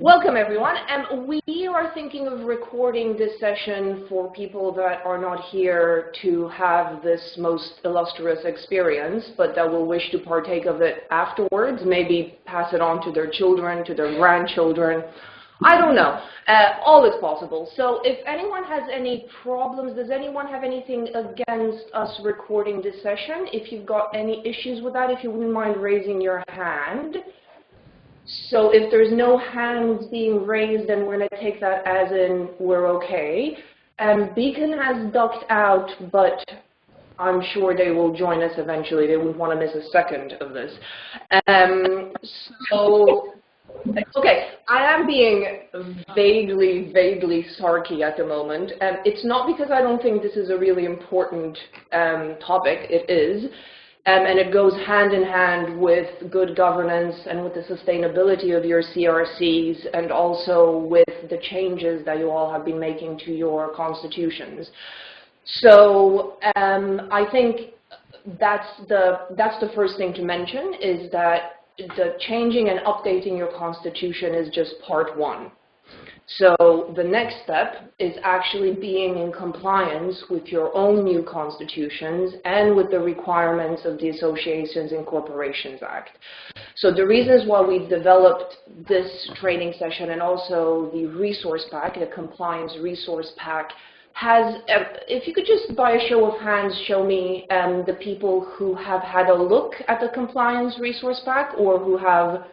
Welcome, everyone. We are thinking of recording this session for people that are not here to have this most illustrious experience, but that will wish to partake of it afterwards, maybe pass it on to their children, to their grandchildren. I don't know. All is possible. So if anyone has any problems, does anyone have anything against us recording this session? If you've got any issues with that, if you wouldn't mind raising your hand. So if there's no hands being raised, then we're going to take that as in we're okay. Beacon has ducked out, but I'm sure they will join us eventually. They wouldn't want to miss a second of this. Okay, I am being vaguely sarky at the moment. It's not because I don't think this is a really important topic. It is. And it goes hand in hand with good governance and with the sustainability of your CRCs and also with the changes that you all have been making to your constitutions. So I think that's the first thing to mention, is that the changing and updating your constitution is just part one. So the next step is actually being in compliance with your own new constitutions and with the requirements of the Associations Incorporation Act. So the reasons why we've developed this training session and also the resource pack, the compliance resource pack, has, if you could just by a show of hands show me the people who have had a look at the compliance resource pack or who have.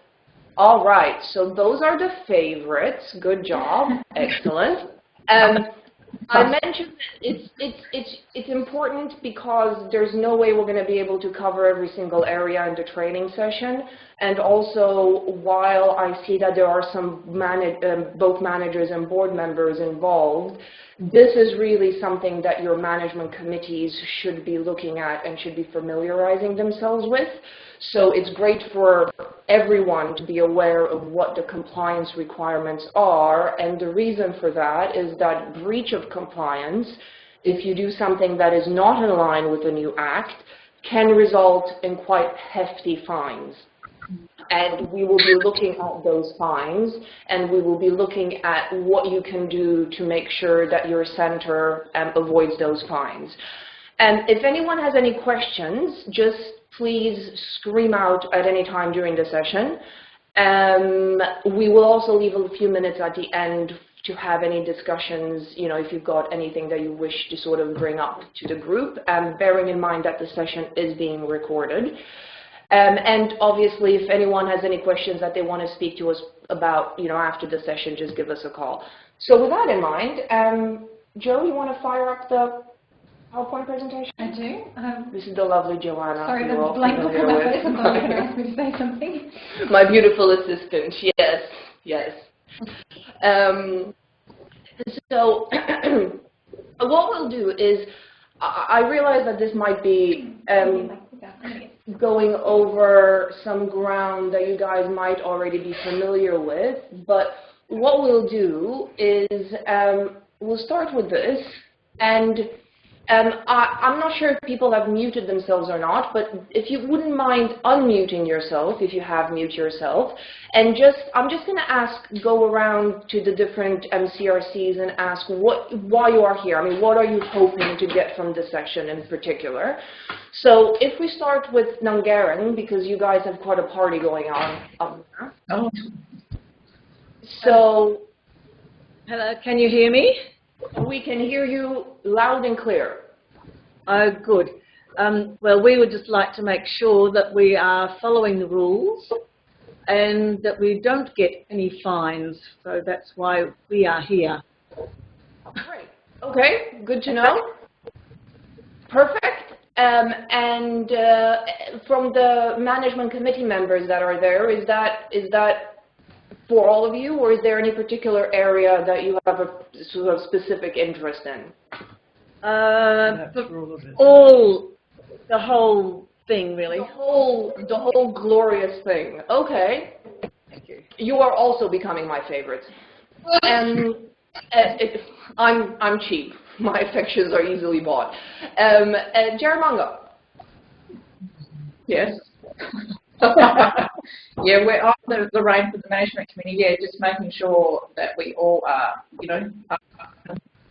All right, so those are the favorites. Good job, excellent. I mentioned that it's important because there's no way we're going to be able to cover every single area in the training session. And also, while I see that there are some both managers and board members involved, this is really something that your management committees should be looking at and should be familiarizing themselves with. So it's great for everyone to be aware of what the compliance requirements are, and the reason for that is that breach of compliance, if you do something that is not in line with the new act, can result in quite hefty fines. And we will be looking at those fines, and we will be looking at what you can do to make sure that your center avoids those fines. And if anyone has any questions, just please scream out at any time during the session. We will also leave a few minutes at the end to have any discussions, you know, if you've got anything that you wish to sort of bring up to the group, bearing in mind that the session is being recorded. And obviously, if anyone has any questions that they want to speak to us about, you know, after the session, just give us a call. So with that in mind, Joe, you want to fire up the PowerPoint presentation? I do. This is the lovely Joanna. Sorry, the blank look on my face. I thought you were going to ask me to say something. My beautiful assistant. Yes, yes. So what we'll do is, I realize that this might be going over some ground that you guys might already be familiar with, but what we'll do is we'll start with this, and I'm not sure if people have muted themselves or not, but if you wouldn't mind unmuting yourself, if you have muted yourself, and I'm just going to go around to the different CRCs and ask why you are here. I mean, what are you hoping to get from this session in particular? So if we start with Nungaren, because you guys have quite a party going on up there. Oh. So, hello, can you hear me? We can hear you loud and clear. Oh, good. Well, we would just like to make sure that we are following the rules and that we don't get any fines. So that's why we are here. Great. Okay, good to know. Perfect. And from the management committee members that are there, is that for all of you, or is there any particular area that you have a sort of specific interest in? The whole thing, really. The whole glorious thing. Okay. Thank you. You are also becoming my favorite. I'm cheap. My affections are easily bought. Jaramongo. Yes. Yeah, we're on the rein for the management committee. Yeah, just making sure that we all are, on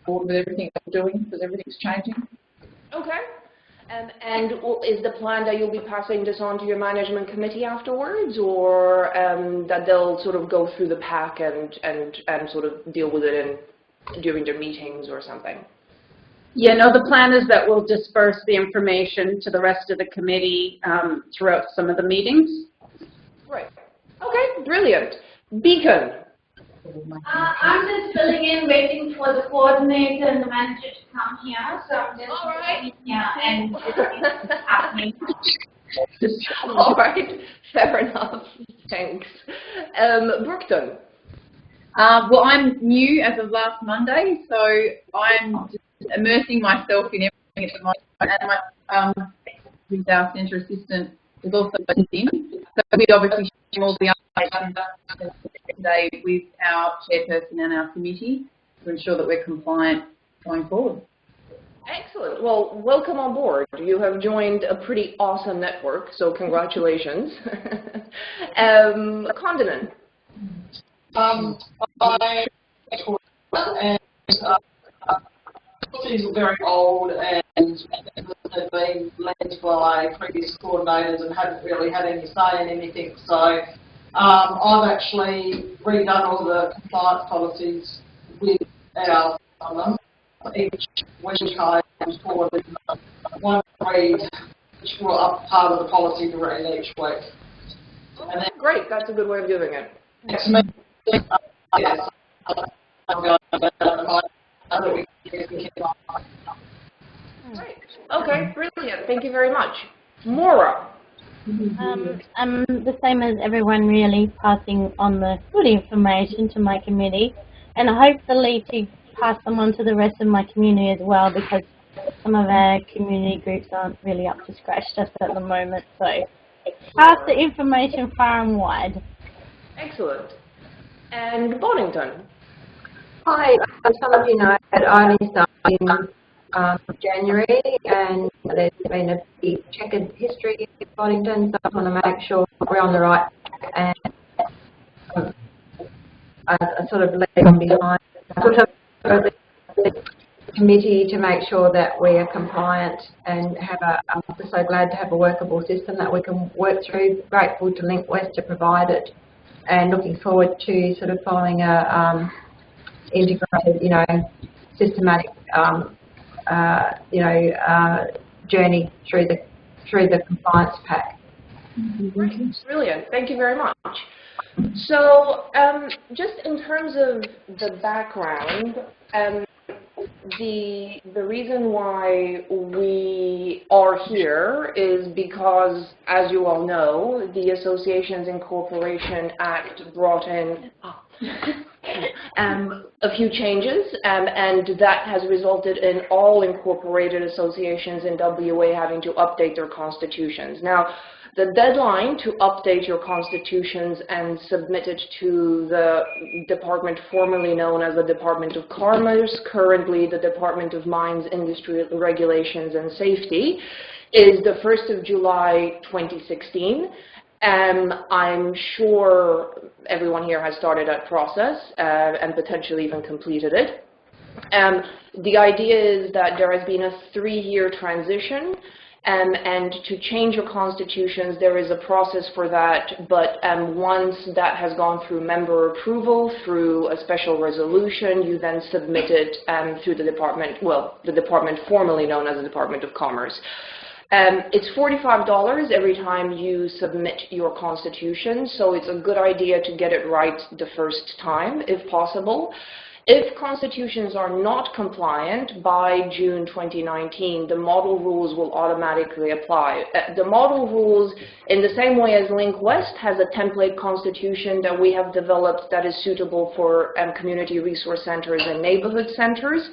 board with everything that we're doing because everything's changing. Okay. And is the plan that you'll be passing this on to your management committee afterwards, or that they'll sort of go through the pack and sort of deal with it during their meetings or something? Yeah, no, the plan is that we'll disperse the information to the rest of the committee throughout some of the meetings. Right. Okay, brilliant. Beacon. I'm just filling in, waiting for the coordinator and the manager to come here. So I'm just All here and it's happening. All right, fair enough. Thanks. Brookton. Well, I'm new as of last Monday, so I'm just immersing myself in everything at the moment. And my who's our centre assistant is also in. So we obviously share all the updates today with our chairperson and our committee to ensure that we're compliant going forward. Excellent. Well, welcome on board. You have joined a pretty awesome network, so congratulations. Condiment. Policies are very old and have been led by previous coordinators and haven't really had any say in anything. So I've actually redone all the compliance policies with our them. Each week I forwarded one read, which will up part of the policy to read each week. And then, Great, that's a good way of doing it. next meeting, yes, I'm going to Great. Okay, brilliant. Thank you very much. Maura. I'm the same as everyone, really, passing on the good information to my committee, and hopefully to pass them on to the rest of my community as well, because some of our community groups aren't really up to scratch just at the moment. So pass the information far and wide. Excellent. And Bonington. Hi, as some of you know, I only started in January, and there's been a big checkered history in Boddington, so I want to make sure we're on the right track, and I sort of led on behind the committee to make sure that we are compliant and I'm so glad to have a workable system that we can work through. Grateful to Link West to provide it, and looking forward to sort of following a integrated, systematic, journey through the compliance pack. Brilliant. Thank you very much. So, just in terms of the background, the reason why we are here is because, as you all know, the Associations Incorporation Act brought in a few changes, and that has resulted in all incorporated associations in WA having to update their constitutions. Now, the deadline to update your constitutions and submit it to the department formerly known as the Department of Commerce, currently the Department of Mines, Industry Regulations and Safety, is the 1st of July 2016. I'm sure everyone here has started that process and potentially even completed it. The idea is that there has been a 3-year transition, and to change your constitutions, there is a process for that, but once that has gone through member approval, through a special resolution, you then submit it through the department, the department formerly known as the Department of Commerce. It's $45 every time you submit your constitution, so it's a good idea to get it right the first time, if possible. If constitutions are not compliant by June 2019, the model rules will automatically apply. The model rules, in the same way as Link West has a template constitution that we have developed that is suitable for community resource centers and neighborhood centers,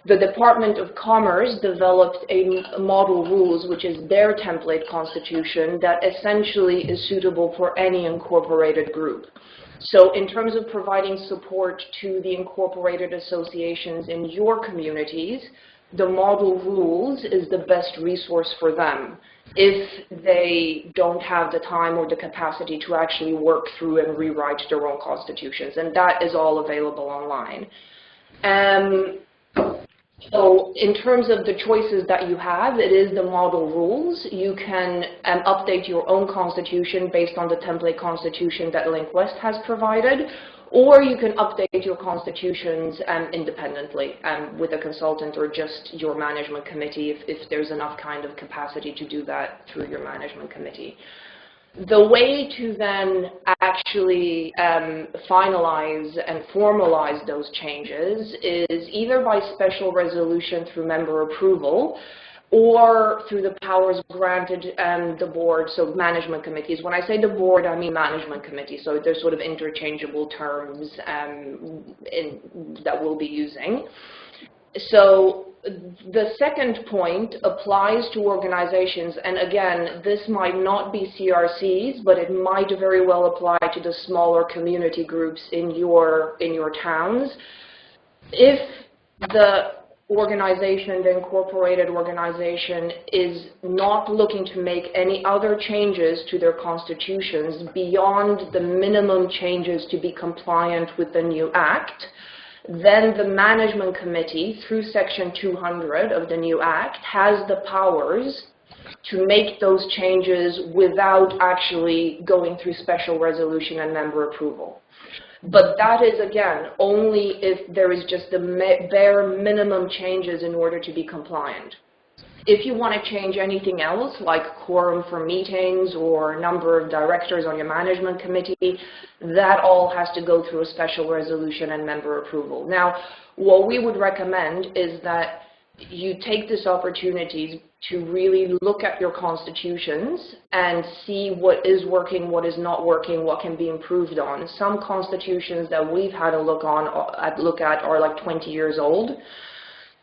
the Department of Commerce developed a model rules, which is their template constitution that essentially is suitable for any incorporated group. So in terms of providing support to the incorporated associations in your communities, the model rules is the best resource for them if they don't have the time or the capacity to actually work through and rewrite their own constitutions. And that is all available online. So in terms of the choices that you have, it is the model rules. You can update your own constitution based on the template constitution that Link West has provided, or you can update your constitutions independently with a consultant or just your management committee if there's enough kind of capacity to do that through your management committee. The way to then actually finalize and formalize those changes is either by special resolution through member approval or through the powers granted the board, so management committees. When I say the board, I mean management committee, so they're sort of interchangeable terms that we'll be using. So the second point applies to organizations, and again, this might not be CRCs, but it might very well apply to the smaller community groups in your towns. If the organization, the incorporated organization, is not looking to make any other changes to their constitutions beyond the minimum changes to be compliant with the new act, then the management committee, through Section 200 of the new act, has the powers to make those changes without actually going through special resolution and member approval. But that is, again, only if there is just the bare minimum changes in order to be compliant. If you want to change anything else, like quorum for meetings or number of directors on your management committee, that all has to go through a special resolution and member approval. Now, what we would recommend is that you take this opportunity to really look at your constitutions and see what is working, what is not working, what can be improved on. Some constitutions that we've had a look at are like 20 years old.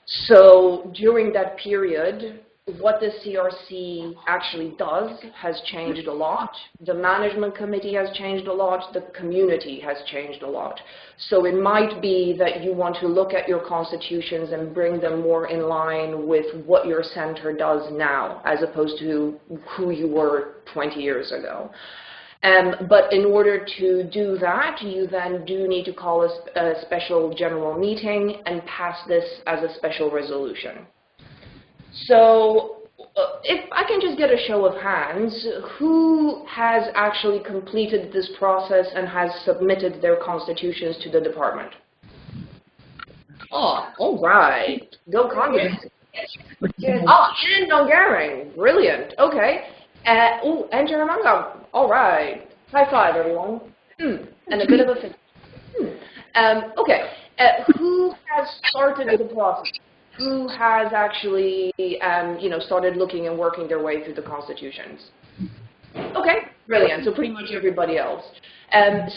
So during that period, what the CRC actually does has changed a lot. The management committee has changed a lot. The community has changed a lot. So it might be that you want to look at your constitutions and bring them more in line with what your center does now, as opposed to who you were 20 years ago. But in order to do that, you then do need to call a special general meeting and pass this as a special resolution. So if I can just get a show of hands, who has actually completed this process and has submitted their constitutions to the department? Oh, all right. Go Congress. Oh, and Dongaring. Brilliant. Okay. Oh, and Jaramango. All right. High five, everyone. And a bit of a fist. Okay. Who has started the process? Who has actually, started looking and working their way through the constitutions? Okay, brilliant. So pretty much everybody else.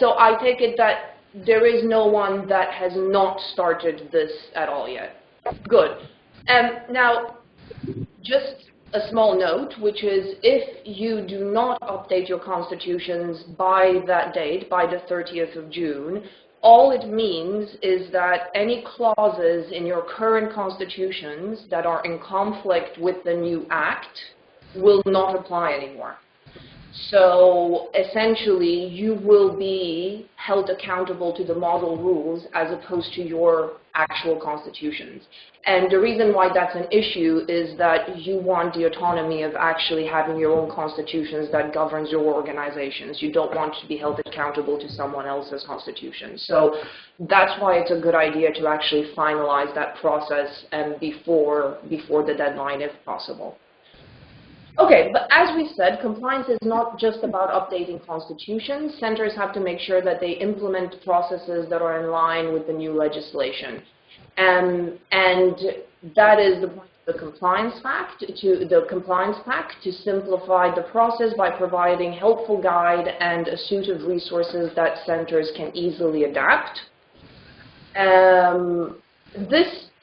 So I take it that there is no one that has not started this at all yet. Good. Now, just a small note, which is if you do not update your constitutions by that date, by the 30th of June, all it means is that any clauses in your current constitutions that are in conflict with the new act will not apply anymore. So essentially, you will be held accountable to the model rules as opposed to your actual constitutions. And the reason why that's an issue is that you want the autonomy of actually having your own constitutions that governs your organizations. You don't want to be held accountable to someone else's constitution. So that's why it's a good idea to actually finalize that process before the deadline if possible. Okay, but as we said, compliance is not just about updating constitutions. Centers have to make sure that they implement processes that are in line with the new legislation. And that is the point of the Compliance Pact, to simplify the process by providing helpful guide and a suite of resources that centers can easily adapt.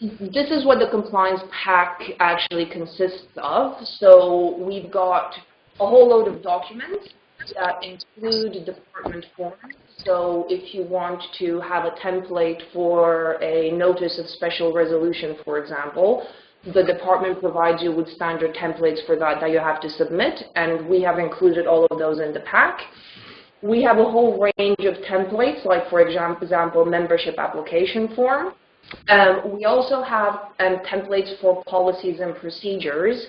This is what the Compliance Pack actually consists of. So we've got a whole load of documents that include department forms. So if you want to have a template for a notice of special resolution, for example, the department provides you with standard templates for that you have to submit, and we have included all of those in the pack. We have a whole range of templates, like for example, membership application form. We also have templates for policies and procedures,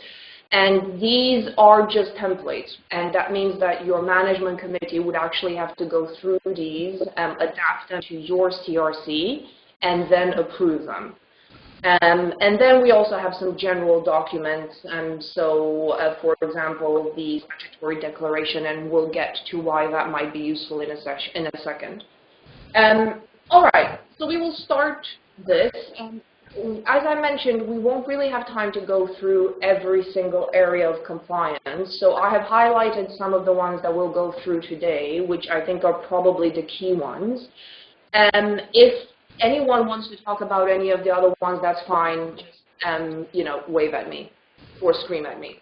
and these are just templates, and that means that your management committee would actually have to go through these, adapt them to your CRC, and then approve them. And then we also have some general documents, and so, for example, the statutory declaration, and we'll get to why that might be useful in a second. All right, so we will start this. As I mentioned, we won't really have time to go through every single area of compliance, so I have highlighted some of the ones that we'll go through today, which I think are probably the key ones. If anyone wants to talk about any of the other ones, that's fine. Just, you know, wave at me or scream at me.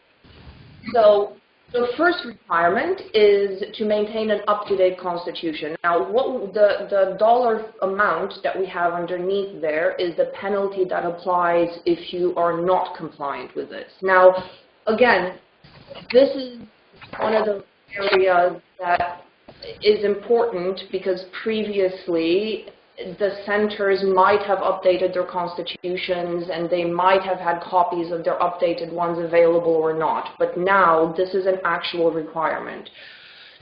So the first requirement is to maintain an up-to-date constitution. Now, what the dollar amount that we have underneath there is the penalty that applies if you are not compliant with this. Now, again, this is one of the areas that is important because previously the centers might have updated their constitutions and they might have had copies of their updated ones available or not. But now this is an actual requirement.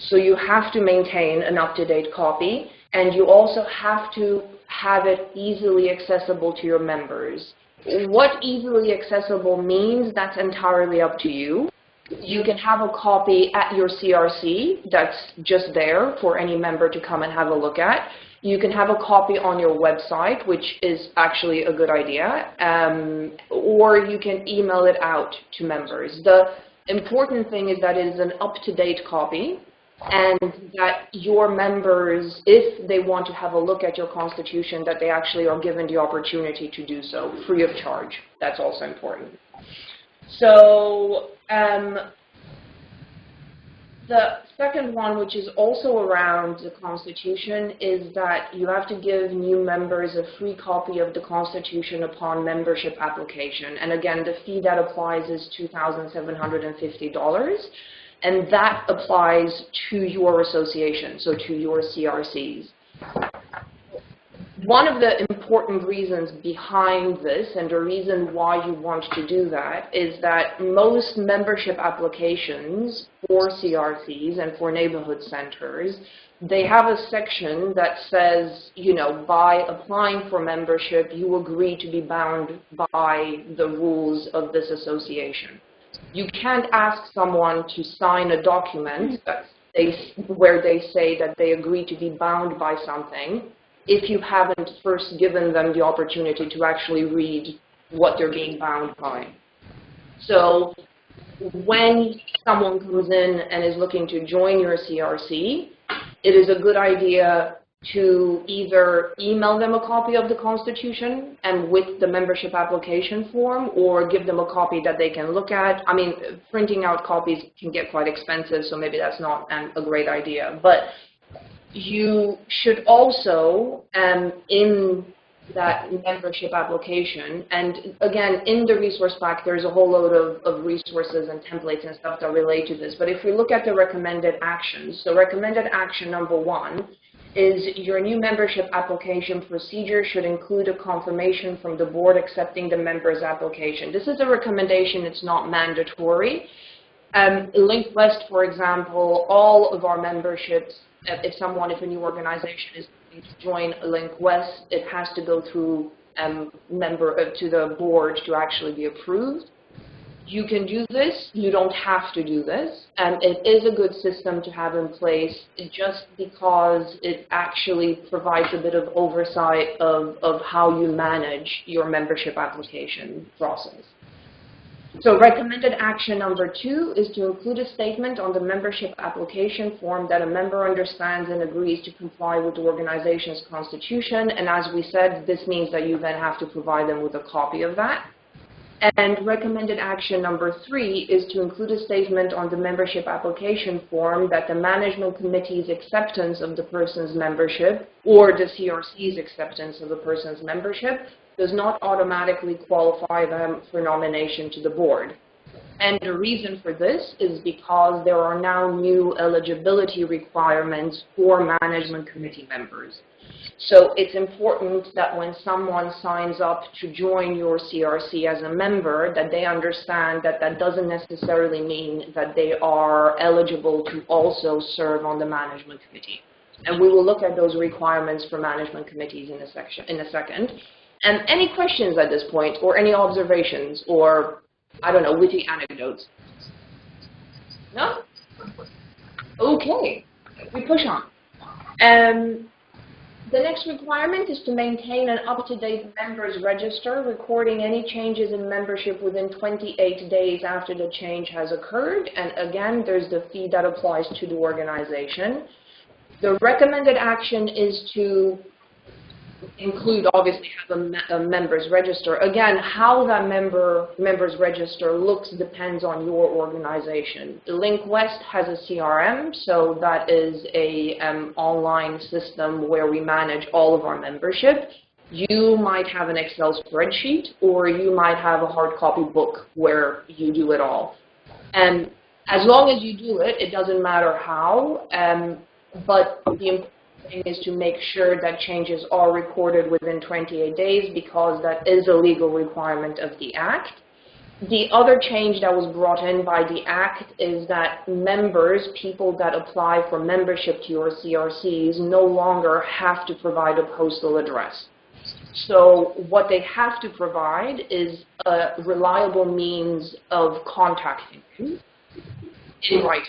So you have to maintain an up-to-date copy, and you also have to have it easily accessible to your members. What easily accessible means, that's entirely up to you. You can have a copy at your CRC that's just there for any member to come and have a look at. You can have a copy on your website, which is actually a good idea, or you can email it out to members. The important thing is that it is an up-to-date copy, and that your members, if they want to have a look at your constitution, that they actually are given the opportunity to do so free of charge. That's also important. So the second one, which is also around the Constitution, is that you have to give new members a free copy of the Constitution upon membership application. And again, the fee that applies is $2,750, and that applies to your association, so to your CRCs. One of the important reasons behind this, and the reason why you want to do that, is that most membership applications for CRCs and for neighborhood centers, they have a section that says, you know, by applying for membership, you agree to be bound by the rules of this association. You can't ask someone to sign a document where they say that they agree to be bound by something if you haven't first given them the opportunity to actually read what they're being bound by. So when someone comes in and is looking to join your CRC, it is a good idea to either email them a copy of the Constitution and with the membership application form, or give them a copy that they can look at. I mean, printing out copies can get quite expensive, so maybe that's not a great idea. But you should also, in that membership application, and again, in the resource pack, there's a whole load of resources and templates and stuff that relate to this. But if we look at the recommended actions, so recommended action number 1 is your new membership application procedure should include a confirmation from the board accepting the member's application. This is a recommendation, it's not mandatory. Link West, for example, all of our memberships, if a new organization is going to join Link West, it has to go through to the board to actually be approved. You can do this, you don't have to do this, and it is a good system to have in place just because it actually provides a bit of oversight of how you manage your membership application process. So recommended action number 2 is to include a statement on the membership application form that a member understands and agrees to comply with the organization's constitution. And as we said, this means that you then have to provide them with a copy of that. And recommended action number 3 is to include a statement on the membership application form that the management committee's acceptance of the person's membership, or the CRC's acceptance of the person's membership, does not automatically qualify them for nomination to the board. And the reason for this is because there are now new eligibility requirements for management committee members. So it's important that when someone signs up to join your CRC as a member, that they understand that that doesn't necessarily mean that they are eligible to also serve on the management committee. And we will look at those requirements for management committees in a second. And any questions at this point, or any observations, or, I don't know, witty anecdotes? No? Okay, we push on. The next requirement is to maintain an up-to-date members register, recording any changes in membership within 28 days after the change has occurred. And again, there's the fee that applies to the organization. The recommended action is to include, obviously, have a members register. Again, how that members register looks depends on your organization. Link West has a CRM, so that is a online system where we manage all of our membership. You might have an Excel spreadsheet, or you might have a hard copy book where you do it all. And as long as you do it, it doesn't matter how, but the important thing is to make sure that changes are recorded within 28 days, because that is a legal requirement of the Act. The other change that was brought in by the Act is that members, people that apply for membership to your CRCs, no longer have to provide a postal address. So what they have to provide is a reliable means of contacting you in writing.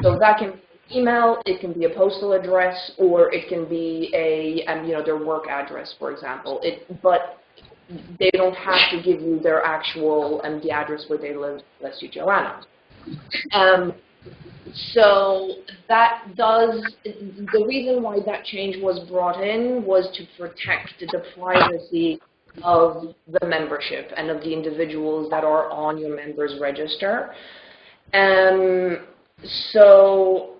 So that can email, it can be a postal address, or it can be a, their work address, for example. But they don't have to give you their actual, the address where they live, bless you, Joanna. So that does, the reason why that change was brought in was to protect the privacy of the membership and of the individuals that are on your members register. So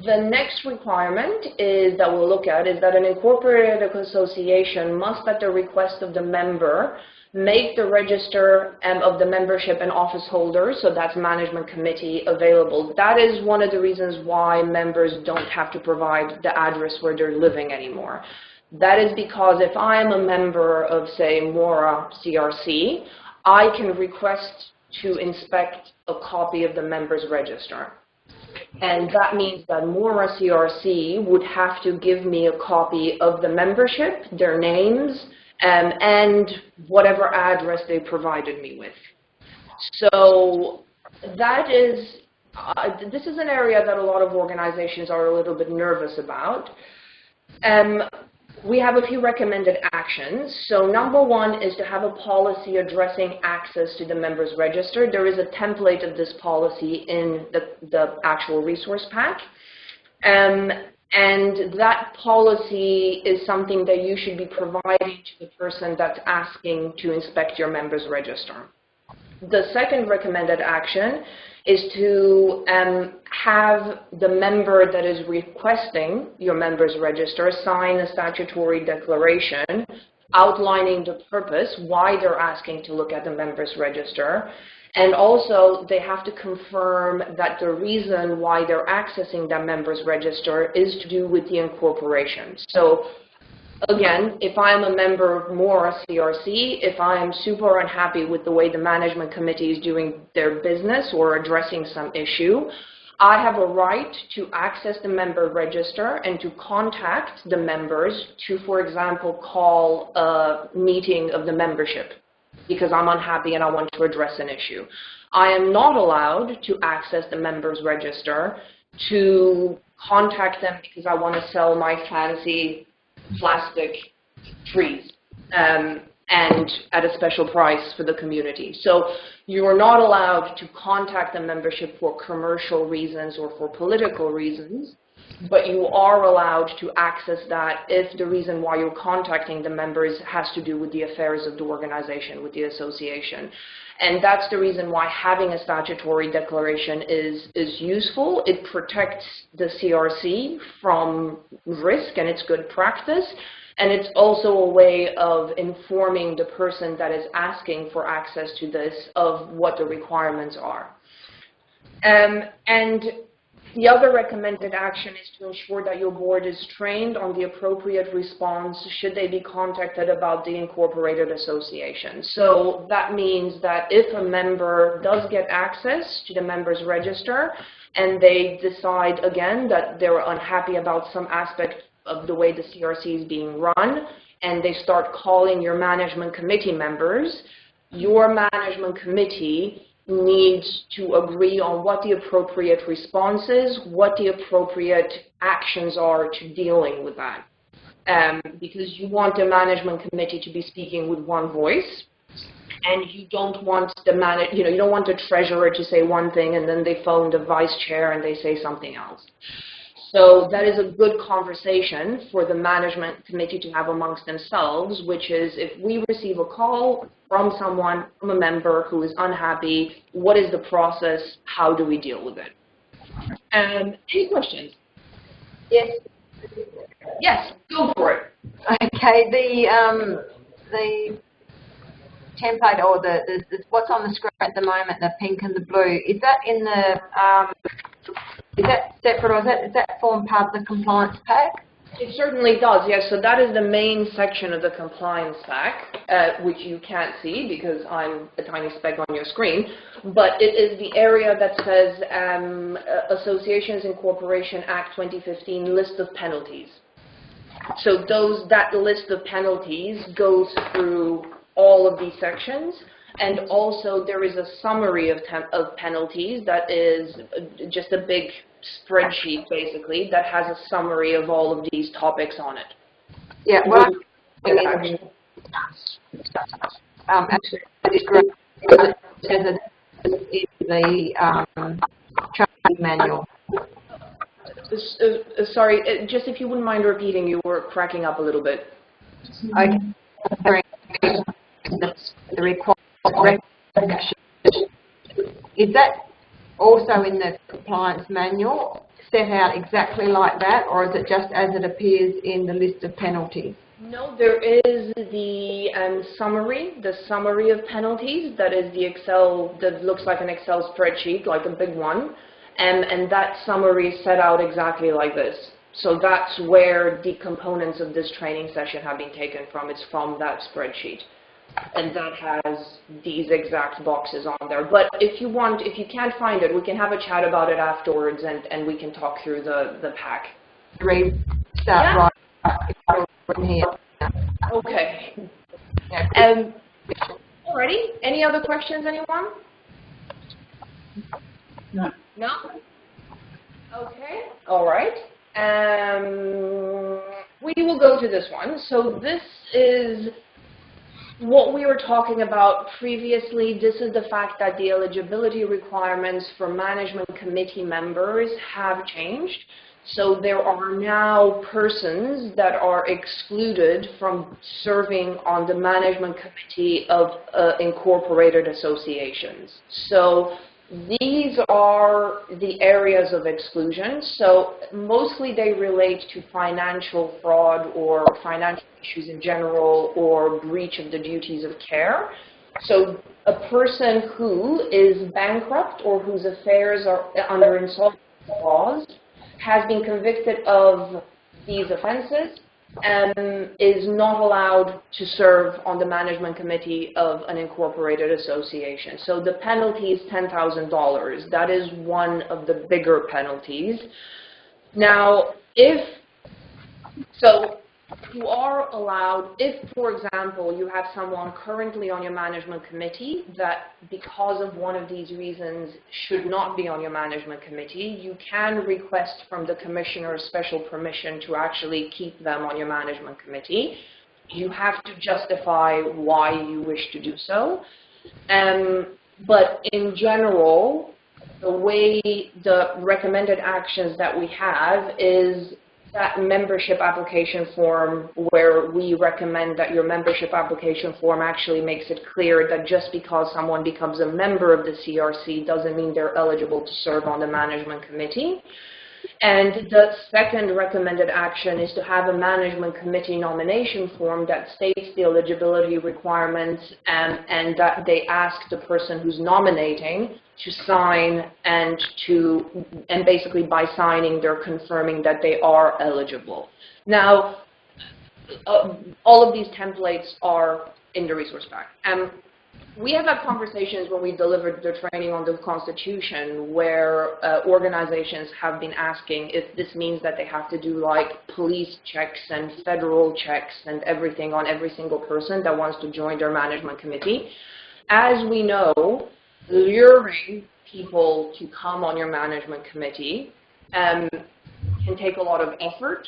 the next requirement is that we'll look at is that an incorporated association must, at the request of the member, make the register of the membership and office holders, so that's management committee, available. That is one of the reasons why members don't have to provide the address where they're living anymore. That is because if I am a member of, say, Mora CRC, I can request to inspect a copy of the members register. And that means that Mora CRC would have to give me a copy of the membership, their names, and whatever address they provided me with. So that is, this is an area that a lot of organizations are a little bit nervous about. We have a few recommended actions. So number one is to have a policy addressing access to the members register. There is a template of this policy in the actual resource pack. And that policy is something that you should be providing to the person that's asking to inspect your members register. The second recommended action is to have the member that is requesting your members register sign a statutory declaration outlining the purpose, why they're asking to look at the members register. And also, they have to confirm that the reason why they're accessing that members register is to do with the incorporation. So again, if I'm a member of Mora CRC, if I am super unhappy with the way the management committee is doing their business or addressing some issue, I have a right to access the member register and to contact the members to, for example, call a meeting of the membership because I'm unhappy and I want to address an issue. I am not allowed to access the members register to contact them because I want to sell my fancy plastic trees and at a special price for the community. So you are not allowed to contact the membership for commercial reasons or for political reasons, but you are allowed to access that if the reason why you're contacting the members has to do with the affairs of the organization, with the association. And that's the reason why having a statutory declaration is useful. It protects the CRC from risk, and it's good practice. And it's also a way of informing the person that is asking for access to this of what the requirements are. And the other recommended action is to ensure that your board is trained on the appropriate response should they be contacted about the incorporated association. So that means that if a member does get access to the members register and they decide again that they're unhappy about some aspect of the way the CRC is being run, and they start calling your management committee members, your management committee needs to agree on what the appropriate response is, what the appropriate actions are to dealing with that. Because you want the management committee to be speaking with one voice, and you don't want the you don't want the treasurer to say one thing and then they phone the vice chair and they say something else. So that is a good conversation for the management committee to have amongst themselves, which is if we receive a call from someone, from a member who is unhappy, what is the process? How do we deal with it? Any questions? Yes. Yes, go for it. Okay, the template or the what's on the screen at the moment, the pink and the blue, is that in the is that separate, or is that form part of the compliance pack? It certainly does, yes. So that is the main section of the compliance pack, which you can't see because I'm a tiny speck on your screen. But it is the area that says Associations Incorporation Act 2015 list of penalties. So that list of penalties goes through all of these sections. And also there is a summary of penalties that is just a big spreadsheet, basically, that has a summary of all of these topics on it. Yeah, well, actually, it's great. It says it in the training manual. Sorry, just if you wouldn't mind repeating, you were cracking up a little bit. Okay. The required is that also in the compliance manual, set out exactly like that, or is it just as it appears in the list of penalties? No, there is the summary of penalties. That is the Excel, that looks like an Excel spreadsheet, like a big one. And that summary is set out exactly like this. So that's where the components of this training session have been taken from. It's from that spreadsheet. And that has these exact boxes on there. But if you can't find it, we can have a chat about it afterwards and we can talk through the pack. Start right from here. Okay. Alrighty. Any other questions, anyone? No. No? Okay. All right. We will go to this one. So this is what we were talking about previously. This is the fact that the eligibility requirements for management committee members have changed. So there are now persons that are excluded from serving on the management committee of incorporated associations. So these are the areas of exclusion. So mostly they relate to financial fraud or financial issues in general or breach of the duties of care. So a person who is bankrupt or whose affairs are under insolvency clause has been convicted of these offenses and is not allowed to serve on the management committee of an incorporated association. So the penalty is $10,000. That is one of the bigger penalties. Now, you are allowed, if, for example, you have someone currently on your management committee that, because of one of these reasons, should not be on your management committee, you can request from the commissioner special permission to actually keep them on your management committee. You have to justify why you wish to do so. But in general, the way the recommended actions that we have is that membership application form where we recommend that your membership application form actually makes it clear that just because someone becomes a member of the CRC doesn't mean they're eligible to serve on the management committee. And the second recommended action is to have a management committee nomination form that states the eligibility requirements and that they ask the person who's nominating to sign and basically by signing they're confirming that they are eligible. Now, all of these templates are in the resource pack. We have had conversations when we delivered the training on the Constitution where organizations have been asking if this means that they have to do like police checks and federal checks and everything on every single person that wants to join their management committee. As we know, luring people to come on your management committee can take a lot of effort.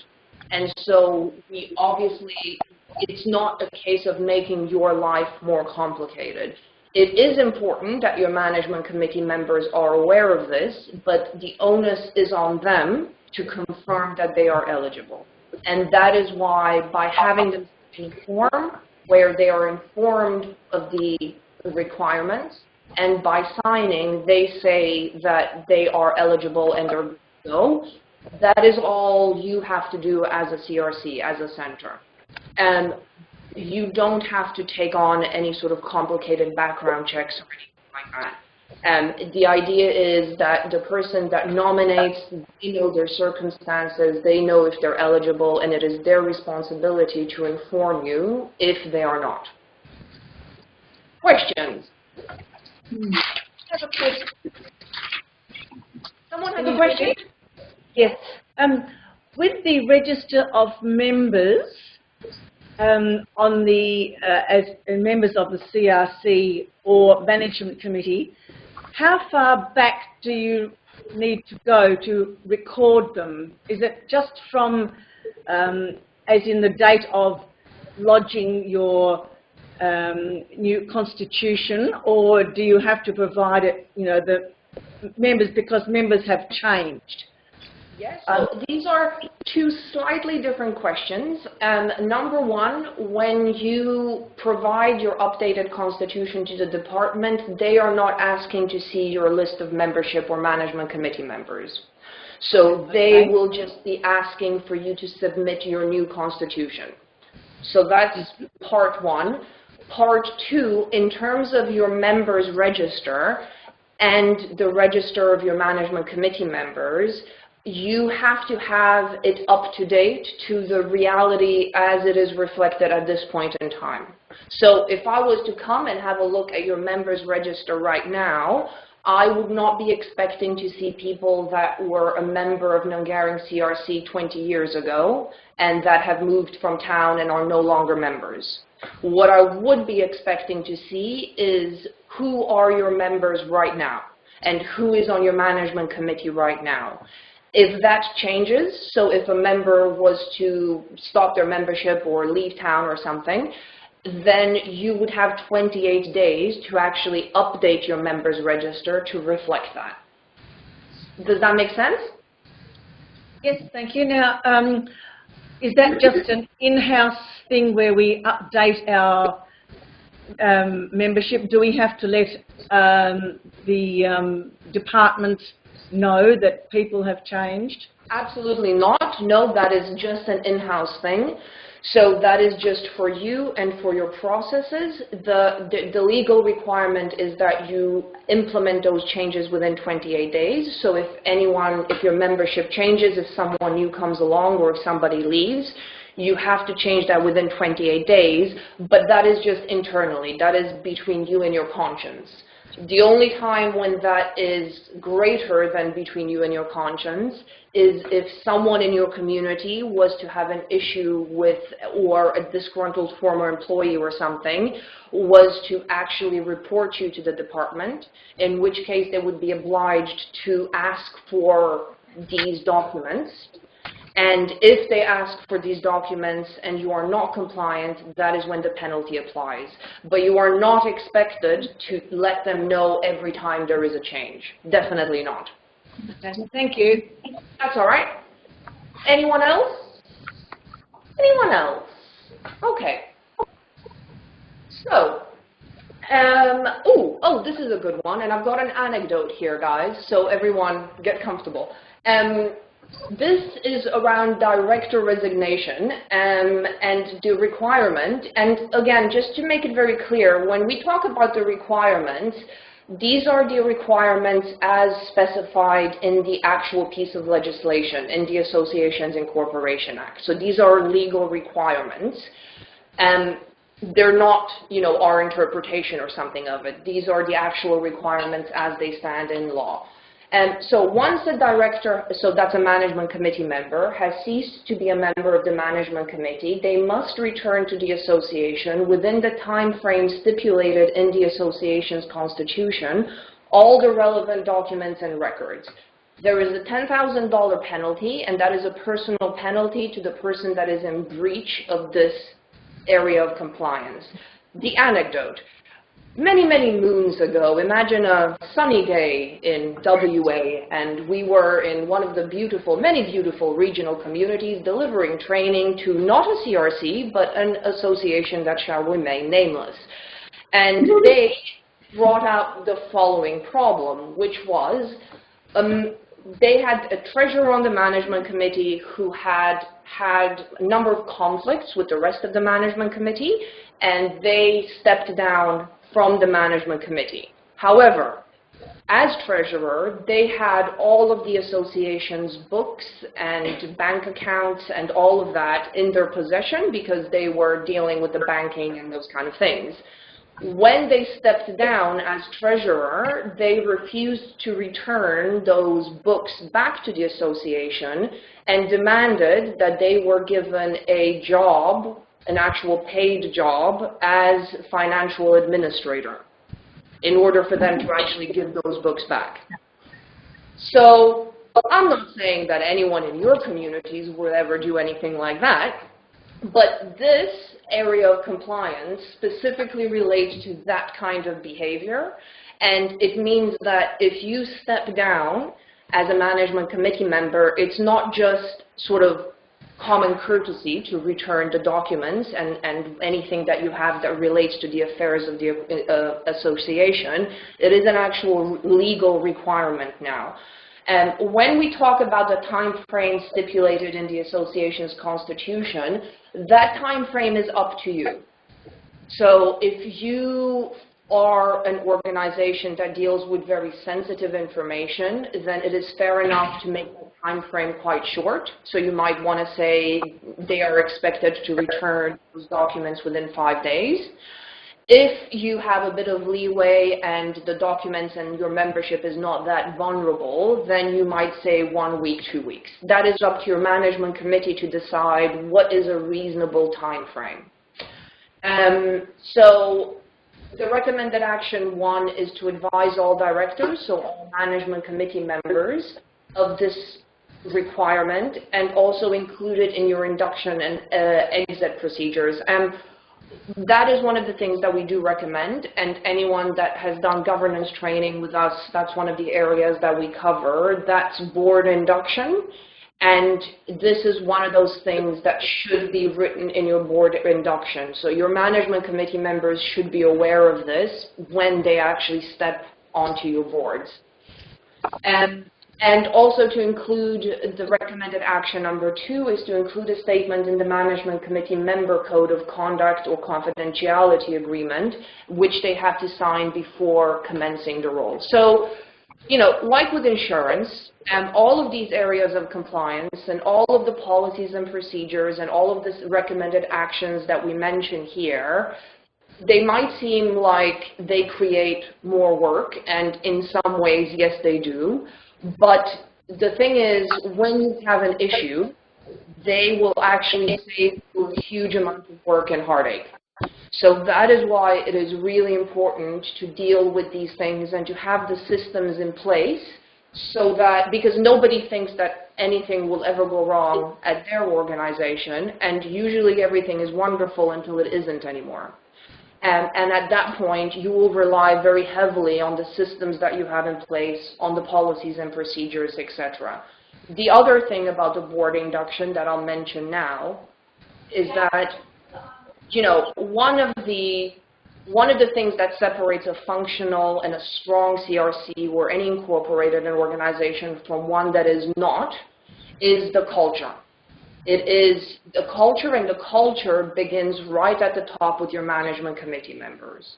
And so we obviously, it's not a case of making your life more complicated. It is important that your management committee members are aware of this, but the onus is on them to confirm that they are eligible. And that is why by having them in form where they are informed of the requirements, and by signing they say that they are eligible and are good to go, that is all you have to do as a CRC, as a center. And you don't have to take on any sort of complicated background checks or anything like that. And the idea is that the person that nominates, they know their circumstances, they know if they're eligible, and it is their responsibility to inform you if they are not. Questions? Someone has a question? Yes. With the register of members, on the as members of the CRC or management committee, how far back do you need to go to record them? Is it just from, as in the date of lodging your new constitution, or do you have to provide it, you know, the members, because members have changed? Yes, so these are two slightly different questions. Number one, when you provide your updated constitution to the department, they are not asking to see your list of membership or management committee members. So they will just be asking for you to submit your new constitution. So that's part one. Part two, in terms of your members register and the register of your management committee members, you have to have it up to date to the reality as it is reflected at this point in time. So if I was to come and have a look at your members register right now, I would not be expecting to see people that were a member of Nungaring CRC 20 years ago and that have moved from town and are no longer members. What I would be expecting to see is who are your members right now and who is on your management committee right now. If that changes, so if a member was to stop their membership or leave town or something, then you would have 28 days to actually update your members register to reflect that. Does that make sense? Yes, thank you. Now, is that just an in-house thing where we update our membership? Do we have to let the department know that people have changed? Absolutely not. No, that is just an in-house thing. So that is just for you and for your processes. The legal requirement is that you implement those changes within 28 days. So if your membership changes, if someone new comes along or if somebody leaves, you have to change that within 28 days, but that is just internally. That is between you and your conscience. The only time when that is greater than between you and your conscience is if someone in your community was to have an issue with, or a disgruntled former employee or something, was to actually report you to the department, in which case they would be obliged to ask for these documents. And if they ask for these documents and you are not compliant, that is when the penalty applies. But you are not expected to let them know every time there is a change. Definitely not. Okay, thank you. That's all right. Anyone else? Anyone else? Okay. So, this is a good one, and I've got an anecdote here, guys, so everyone get comfortable. This is around director resignation and the requirement. And again, just to make it very clear, when we talk about the requirements, these are the requirements as specified in the actual piece of legislation, in the Associations Incorporation Act. So these are legal requirements. They're not, our interpretation or something of it. These are the actual requirements as they stand in law. So once a director, so that's a management committee member, has ceased to be a member of the management committee, they must return to the association within the time frame stipulated in the association's constitution, all the relevant documents and records. There is a $10,000 penalty, and that is a personal penalty to the person that is in breach of this area of compliance. The anecdote. Many, many moons ago, imagine a sunny day in WA, and we were in one of the many beautiful regional communities delivering training to not a CRC, but an association that shall remain nameless. And they brought out the following problem, which was they had a treasurer on the management committee who had a number of conflicts with the rest of the management committee, and they stepped down from the management committee. However, as treasurer, they had all of the association's books and bank accounts and all of that in their possession because they were dealing with the banking and those kind of things. When they stepped down as treasurer, they refused to return those books back to the association and demanded that they were given a job, an actual paid job, as financial administrator in order for them to actually give those books back. So I'm not saying that anyone in your communities will ever do anything like that, but this area of compliance specifically relates to that kind of behavior, and it means that if you step down as a management committee member, it's not just sort of common courtesy to return the documents and anything that you have that relates to the affairs of the association. It is an actual legal requirement now. And when we talk about the time frame stipulated in the association's constitution, that time frame is up to you. So if you are an organization that deals with very sensitive information, then it is fair enough to make the time frame quite short. So you might want to say they are expected to return those documents within 5 days. If you have a bit of leeway and the documents and your membership is not that vulnerable, then you might say 1 week, 2 weeks. That is up to your management committee to decide what is a reasonable time frame. So the recommended action 1 is to advise all directors, so all management committee members, of this requirement and also include it in your induction and exit procedures. That is one of the things that we do recommend, and anyone that has done governance training with us, that's one of the areas that we cover. That's board induction, and this is one of those things that should be written in your board induction. So your management committee members should be aware of this when they actually step onto your boards. And also to include the recommended action number 2 is to include a statement in the management committee member code of conduct or confidentiality agreement, which they have to sign before commencing the role. So, like with insurance, all of these areas of compliance and all of the policies and procedures and all of the recommended actions that we mention here, they might seem like they create more work, and in some ways, yes, they do. But the thing is, when you have an issue, they will actually save you a huge amount of work and heartache. So that is why it is really important to deal with these things and to have the systems in place so that, because nobody thinks that anything will ever go wrong at their organization, and usually everything is wonderful until it isn't anymore. And at that point, you will rely very heavily on the systems that you have in place, on the policies and procedures, etc. The other thing about the board induction that I'll mention now is that, you know, one of the things that separates a functional and a strong CRC or any incorporated organization from one that is not is the culture. It is the culture, and the culture begins right at the top with your management committee members.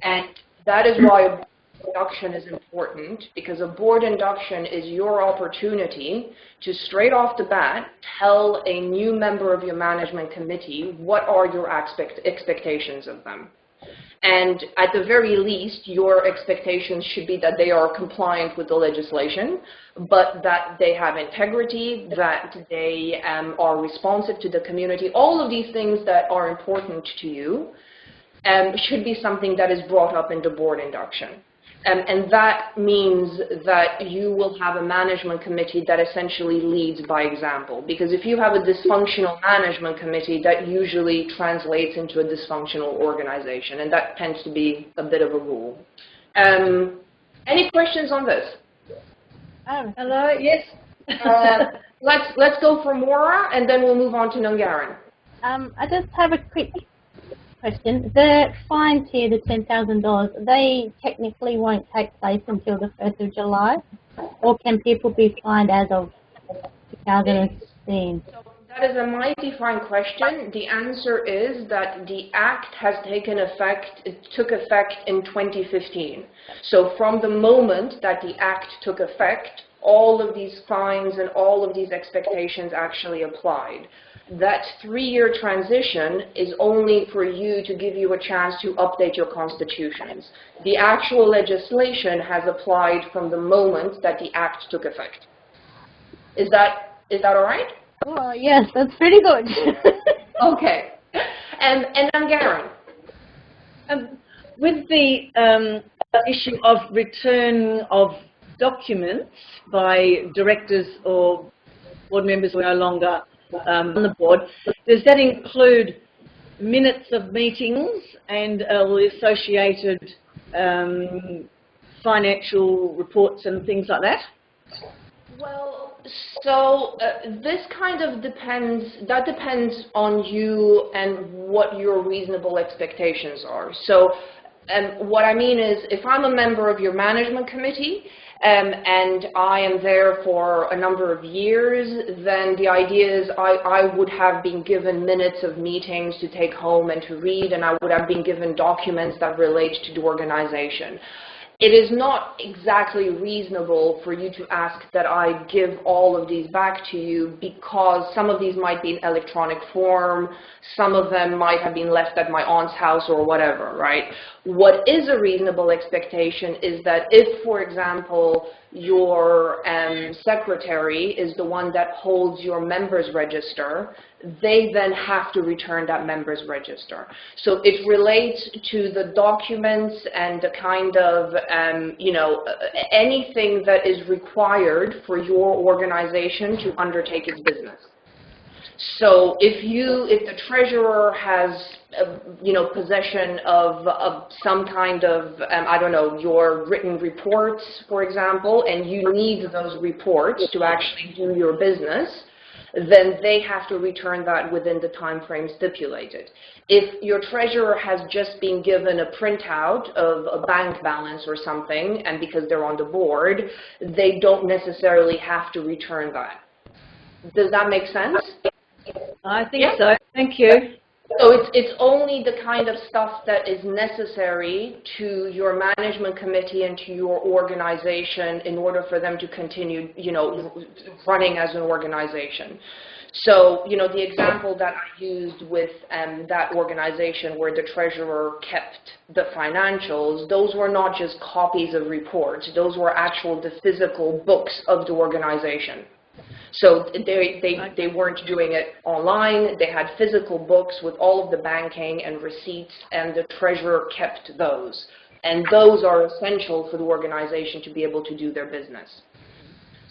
And that is why a board induction is important, because a board induction is your opportunity to straight off the bat tell a new member of your management committee what are your expectations of them. And at the very least, your expectations should be that they are compliant with the legislation, but that they have integrity, that they are responsive to the community. All of these things that are important to you should be something that is brought up in the board induction. And that means that you will have a management committee that essentially leads by example. Because if you have a dysfunctional management committee, that usually translates into a dysfunctional organization. And that tends to be a bit of a rule. Any questions on this? Hello, yes. Let's go for Maura, and then we'll move on to Nungaran. I just have a quick question. The fines here, the $10,000, they technically won't take place until the 1st of July? Or can people be fined as of 2016? So that is a mighty fine question. The answer is that the Act has taken effect, it took effect in 2015. So from the moment that the Act took effect, all of these fines and all of these expectations actually applied. That 3-year transition is only for you to give you a chance to update your constitutions. The actual legislation has applied from the moment that the Act took effect. Is that all right? Oh, yes, that's pretty good. Okay. And Nungaran. With the issue of return of documents by directors or board members who are no longer on the board, does that include minutes of meetings and the associated financial reports and things like that? Well, so this kind of depends, that depends on you and what your reasonable expectations are. So what I mean is, if I'm a member of your management committee, and I am there for a number of years, then the idea is I would have been given minutes of meetings to take home and to read, and I would have been given documents that relate to the organization. It is not exactly reasonable for you to ask that I give all of these back to you, because some of these might be in electronic form, some of them might have been left at my aunt's house or whatever, right? What is a reasonable expectation is that if, for example, your secretary is the one that holds your members register, they then have to return that members register. So it relates to the documents and the kind of, you know, anything that is required for your organization to undertake its business. So if the treasurer has, you know, possession of some kind of, I don't know, your written reports, for example, and you need those reports to actually do your business, then they have to return that within the time frame stipulated. If your treasurer has just been given a printout of a bank balance or something, and because they're on the board, they don't necessarily have to return that. Does that make sense? I think so. Thank you. So it's only the kind of stuff that is necessary to your management committee and to your organization in order for them to continue, you know, running as an organization. So, you know, the example that I used with that organization where the treasurer kept the financials, those were not just copies of reports. Those were the physical books of the organization. So they weren't doing it online. They had physical books with all of the banking and receipts, and the treasurer kept those. And those are essential for the organization to be able to do their business.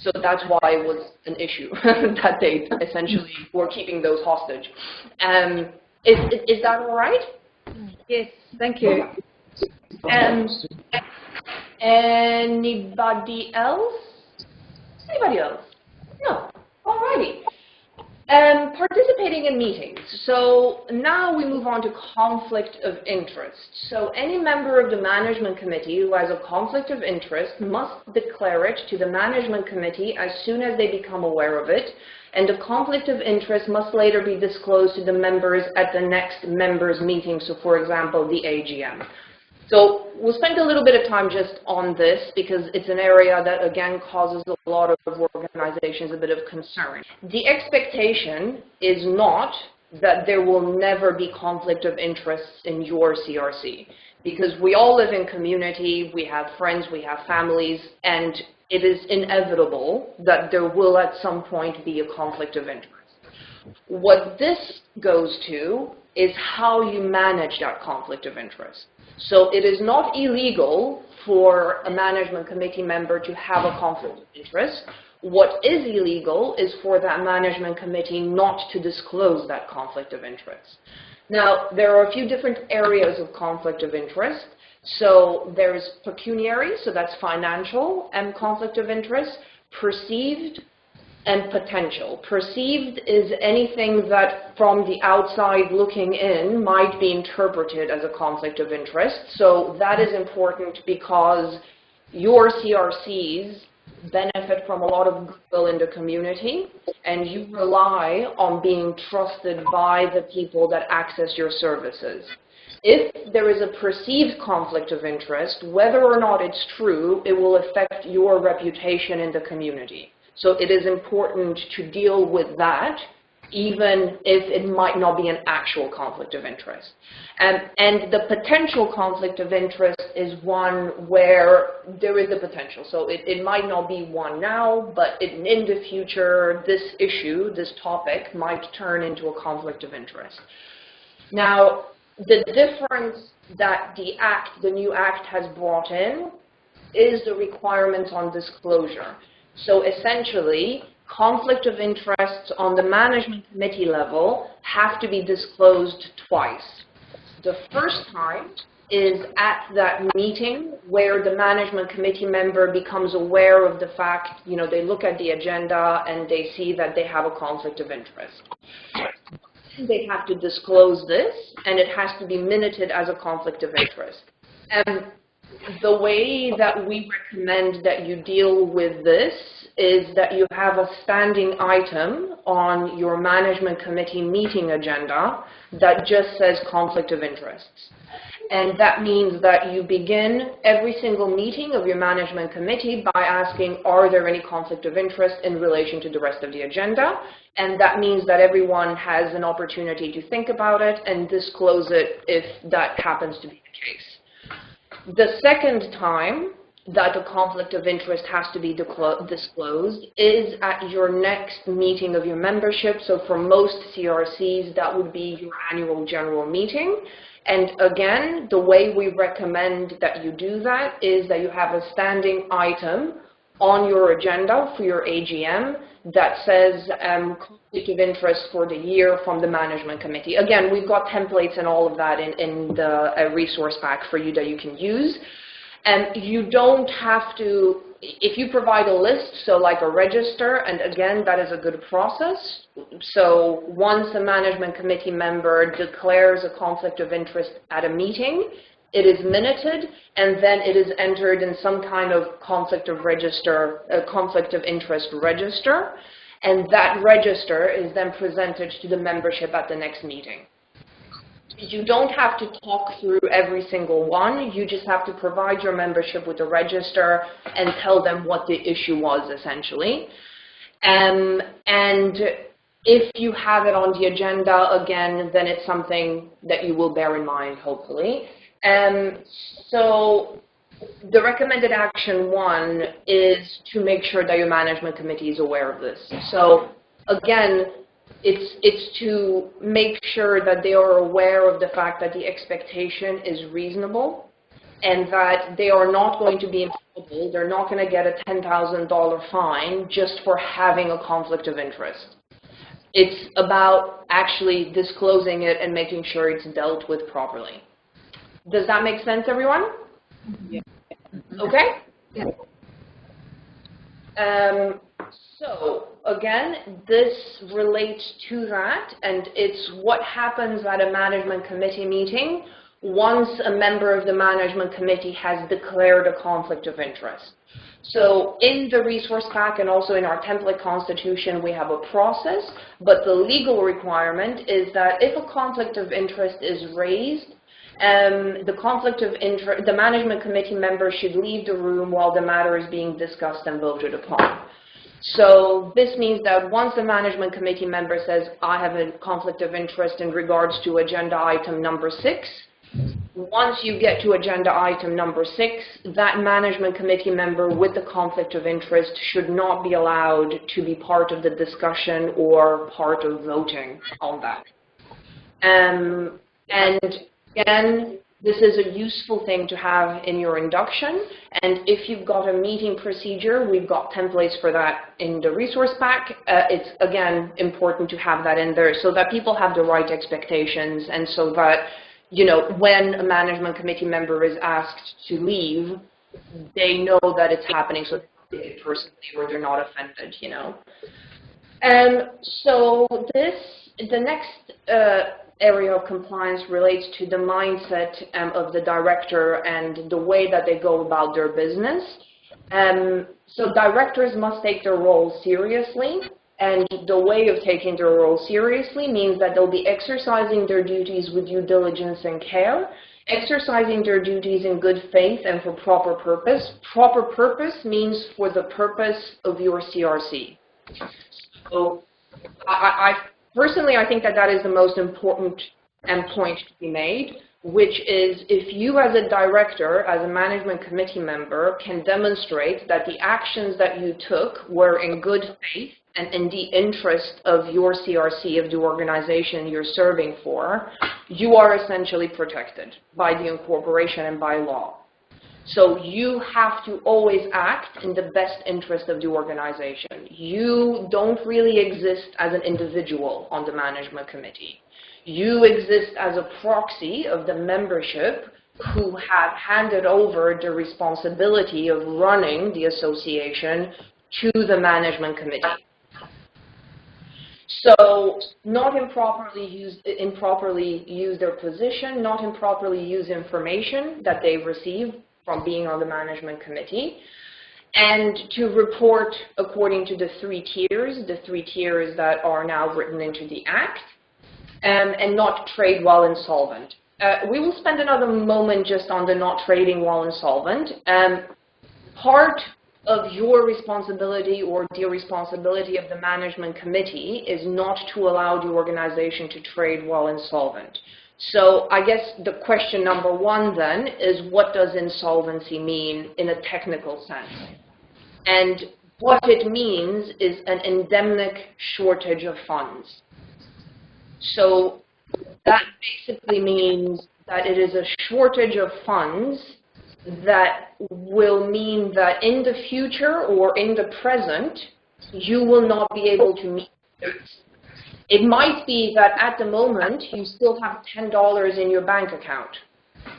So that's why it was an issue that they essentially were keeping those hostage. Is that all right? Yes, thank you. Anybody else? Anybody else? No. Alrighty. Participating in meetings. So now we move on to conflict of interest. So any member of the management committee who has a conflict of interest must declare it to the management committee as soon as they become aware of it, and the conflict of interest must later be disclosed to the members at the next members meeting, so for example, the AGM. So we'll spend a little bit of time just on this because it's an area that, again, causes a lot of organizations a bit of concern. The expectation is not that there will never be conflict of interests in your CRC, because we all live in community, we have friends, we have families, and it is inevitable that there will at some point be a conflict of interest. What this goes to is how you manage that conflict of interest. So it is not illegal for a management committee member to have a conflict of interest. What is illegal is for that management committee not to disclose that conflict of interest. Now, there are a few different areas of conflict of interest. So there's pecuniary, so that's financial, and conflict of interest, perceived, and potential. Perceived is anything that from the outside looking in might be interpreted as a conflict of interest. So that is important because your CRCs benefit from a lot of goodwill in the community, and you rely on being trusted by the people that access your services. If there is a perceived conflict of interest, whether or not it's true, it will affect your reputation in the community. So it is important to deal with that, even if it might not be an actual conflict of interest. And the potential conflict of interest is one where there is a potential. So it might not be one now, but in the future, this issue, this topic, might turn into a conflict of interest. Now, the difference that the new act has brought in is the requirements on disclosure. So essentially, conflict of interest on the management committee level have to be disclosed twice. The first time is at that meeting where the management committee member becomes aware of the fact, they look at the agenda and they see that they have a conflict of interest. They have to disclose this, and it has to be minuted as a conflict of interest. The way that we recommend that you deal with this is that you have a standing item on your management committee meeting agenda that just says conflict of interests. And that means that you begin every single meeting of your management committee by asking, are there any conflict of interest in relation to the rest of the agenda? And that means that everyone has an opportunity to think about it and disclose it if that happens to be the case. The second time that a conflict of interest has to be disclosed is at your next meeting of your membership. So for most CRCs, that would be your annual general meeting. And again, the way we recommend that you do that is that you have a standing item on your agenda for your AGM that says conflict of interest for the year from the management committee. Again, we've got templates and all of that in the resource pack for you that you can use. And you don't have to, if you provide a list, so like a register, and again, that is a good process. So once a management committee member declares a conflict of interest at a meeting, it is minuted, and then it is entered in some kind of conflict of interest register, and that register is then presented to the membership at the next meeting. You don't have to talk through every single one. You just have to provide your membership with the register and tell them what the issue was, essentially. And if you have it on the agenda, again, then it's something that you will bear in mind, hopefully. So the recommended action 1 is to make sure that your management committee is aware of this. So again, it's to make sure that they are aware of the fact that the expectation is reasonable and that they are not going to be in trouble. They're not going to get a $10,000 fine just for having a conflict of interest. It's about actually disclosing it and making sure it's dealt with properly. Does that make sense, everyone? Yeah. Okay? Yeah. So, again, this relates to that, and it's what happens at a management committee meeting once a member of the management committee has declared a conflict of interest. So in the resource pack and also in our template constitution, we have a process, but the legal requirement is that if a conflict of interest is raised, the management committee member should leave the room while the matter is being discussed and voted upon. So this means that once the management committee member says, I have a conflict of interest in regards to agenda item number 6, once you get to agenda item number 6, that management committee member with the conflict of interest should not be allowed to be part of the discussion or part of voting on that. And again, this is a useful thing to have in your induction, and if you've got a meeting procedure, we've got templates for that in the resource pack. It's, again, important to have that in there so that people have the right expectations, and so that, you know, when a management committee member is asked to leave, they know that it's happening, so they take it personally or they're not offended, you know. So the next area of compliance relates to the mindset of the director and the way that they go about their business. So directors must take their role seriously, and the way of taking their role seriously means that they'll be exercising their duties with due diligence and care, exercising their duties in good faith and for proper purpose. Proper purpose means for the purpose of your CRC. So personally, I think that that is the most important point to be made, which is if you as a director, as a management committee member, can demonstrate that the actions that you took were in good faith and in the interest of your CRC, of the organization you're serving for, you are essentially protected by the incorporation and by law. So you have to always act in the best interest of the organization. You don't really exist as an individual on the management committee. You exist as a proxy of the membership who have handed over the responsibility of running the association to the management committee. So not improperly use their position, not improperly use information that they've received from being on the management committee, and to report according to the three tiers that are now written into the Act, and not trade while insolvent. We will spend another moment just on the not trading while insolvent. Part of your responsibility or the responsibility of the management committee is not to allow the organization to trade while insolvent. So I guess the question number one then is, what does insolvency mean in a technical sense? And what it means is an endemic shortage of funds. So that basically means that it is a shortage of funds that will mean that in the future or in the present, you will not be able to meet it. It might be that at the moment, you still have $10 in your bank account.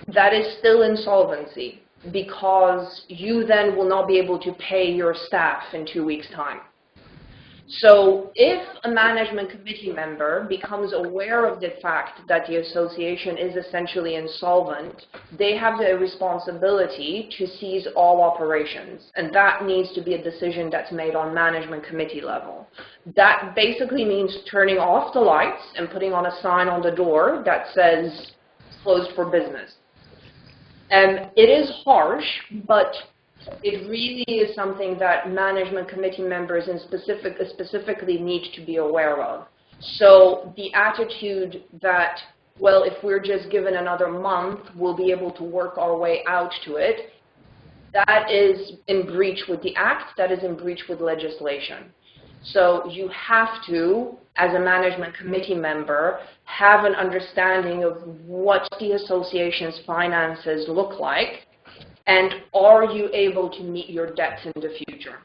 That is still insolvency, because you then will not be able to pay your staff in 2 weeks' time. So if a management committee member becomes aware of the fact that the association is essentially insolvent, they have the responsibility to cease all operations. And that needs to be a decision that's made on management committee level. That basically means turning off the lights and putting on a sign on the door that says closed for business. It is harsh, but it really is something that management committee members specifically need to be aware of. So the attitude that, well, if we're just given another month, we'll be able to work our way out to it, that is in breach with the Act, that is in breach with legislation. So you have to, as a management committee member, have an understanding of what the association's finances look like, and are you able to meet your debts in the future?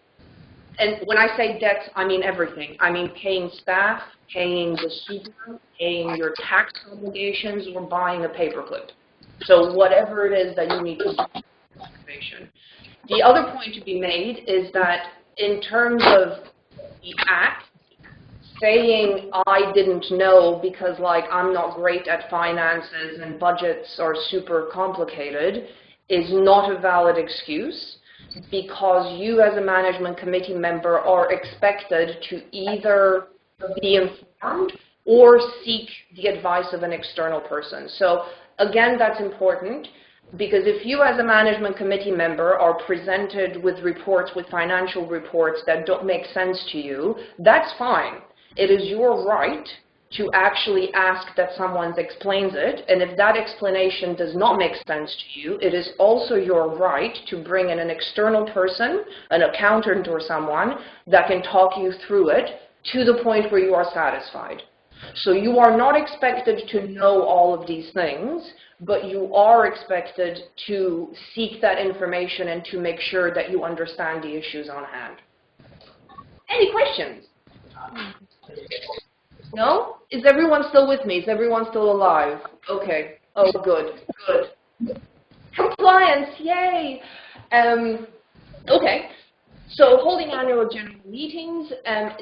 And when I say debts, I mean everything. I mean paying staff, paying the super, paying your tax obligations, or buying a paperclip. So whatever it is that you need to do. The other point to be made is that in terms of the Act saying I didn't know because, like, I'm not great at finances and budgets are super complicated is not a valid excuse, because you as a management committee member are expected to either be informed or seek the advice of an external person. So again, that's important, because if you as a management committee member are presented with reports, with financial reports that don't make sense to you, that's fine. It is your right to actually ask that someone explains it, and if that explanation does not make sense to you, it is also your right to bring in an external person, an accountant or someone, that can talk you through it to the point where you are satisfied. So you are not expected to know all of these things, but you are expected to seek that information and to make sure that you understand the issues on hand. Any questions? No? Is everyone still with me? Is everyone still alive? Okay. Oh, good. Good. Compliance, yay! Okay. So holding annual general meetings,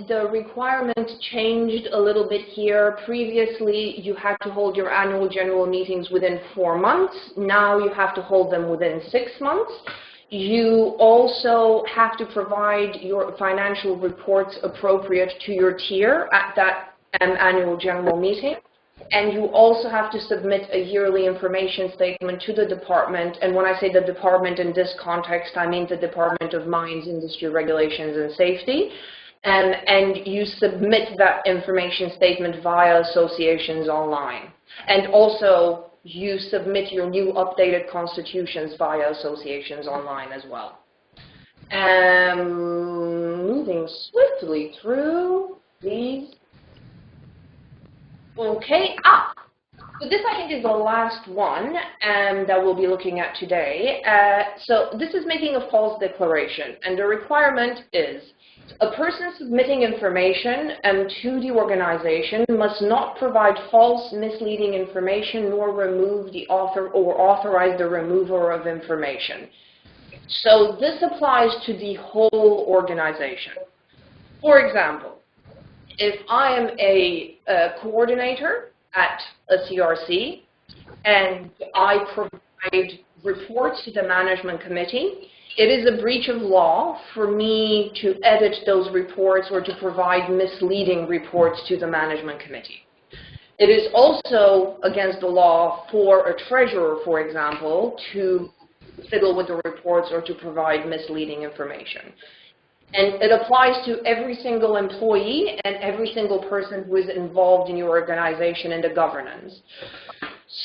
the requirement changed a little bit here. Previously, you had to hold your annual general meetings within 4 months. Now you have to hold them within 6 months. You also have to provide your financial reports appropriate to your tier at that annual general meeting. And you also have to submit a yearly information statement to the department. And when I say the department in this context, I mean the Department of Mines, Industry Regulations and Safety. And you submit that information statement via Associations online. And also, you submit your new updated constitutions via Associations online as well. Moving swiftly through these. Okay, so this I think is the last one that we'll be looking at today. So this is making a false declaration, and the requirement is a person submitting information to the organization must not provide false, misleading information, nor remove the author or authorize the removal of information. So this applies to the whole organization. For example, if I am a coordinator at a CRC and I provide reports to the management committee, it is a breach of law for me to edit those reports or to provide misleading reports to the management committee. It is also against the law for a treasurer, for example, to fiddle with the reports or to provide misleading information. And it applies to every single employee and every single person who is involved in your organization and the governance.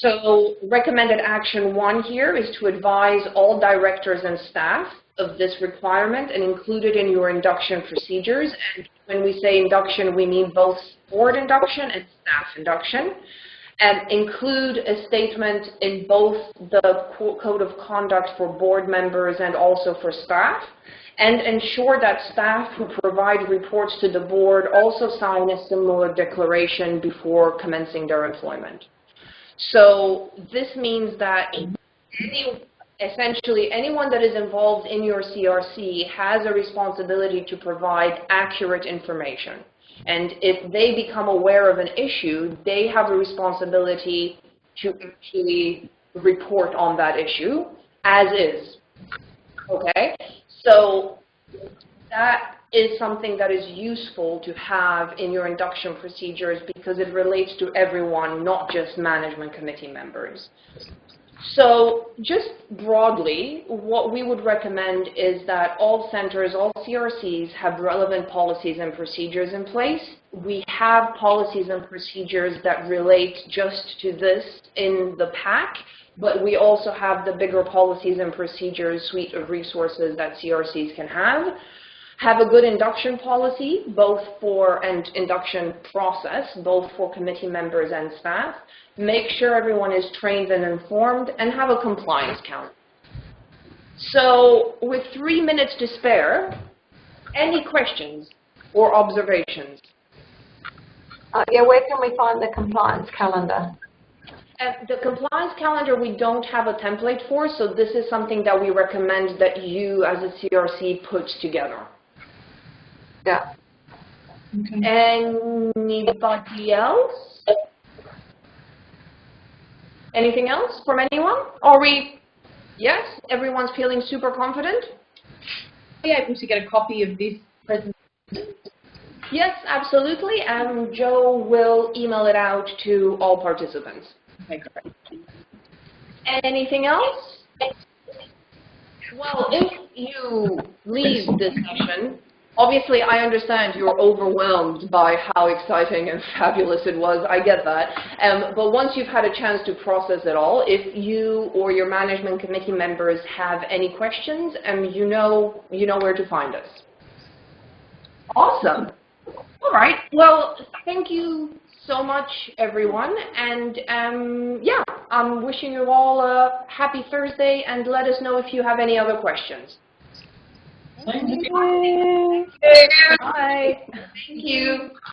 So recommended action 1 here is to advise all directors and staff of this requirement and include it in your induction procedures. And when we say induction, we mean both board induction and staff induction. And include a statement in both the code of conduct for board members and also for staff. And ensure that staff who provide reports to the board also sign a similar declaration before commencing their employment. So this means that essentially anyone that is involved in your CRC has a responsibility to provide accurate information. And if they become aware of an issue, they have a responsibility to actually report on that issue as is. Okay? So that is something that is useful to have in your induction procedures because it relates to everyone, not just management committee members. So just broadly, what we would recommend is that all centers, all CRCs have relevant policies and procedures in place. We have policies and procedures that relate just to this in the pack, but we also have the bigger policies and procedures suite of resources that CRCs can have. Have a good induction policy, and induction process, both for committee members and staff. Make sure everyone is trained and informed, and have a compliance calendar. So with 3 minutes to spare, any questions or observations? Yeah, where can we find the compliance calendar? The compliance calendar we don't have a template for, so this is something that we recommend that you as a CRC put together. Yeah. Anybody else? Anything else from anyone? Are we, yes, everyone's feeling super confident? Are we able to get a copy of this presentation? Yes, absolutely, and Joe will email it out to all participants. Okay, great. Anything else? Well, if you leave this session, obviously I understand you're overwhelmed by how exciting and fabulous it was, I get that. But once you've had a chance to process it all, if you or your management committee members have any questions, you know where to find us. Awesome. All right. Well, thank you so much, everyone. And yeah, I'm wishing you all a happy Thursday, and let us know if you have any other questions. Thank you. Bye. Thank you.